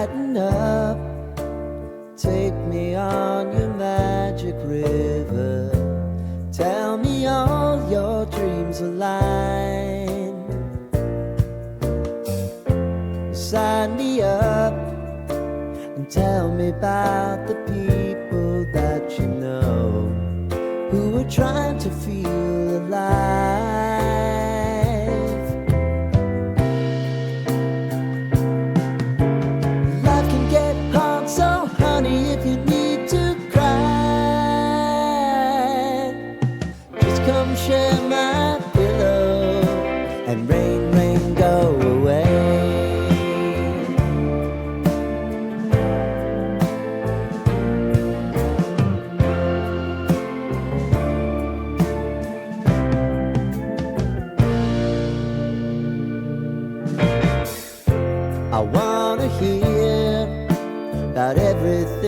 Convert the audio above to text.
lighten up. Take me on your magic river. Tell me all your dreams align. Sign me up and tell me about the people that you know who are trying to feel alive. Life can get hard, so honey, if you need to cry, just come share my pillow and rain, rain, go away. I wanna hear about everything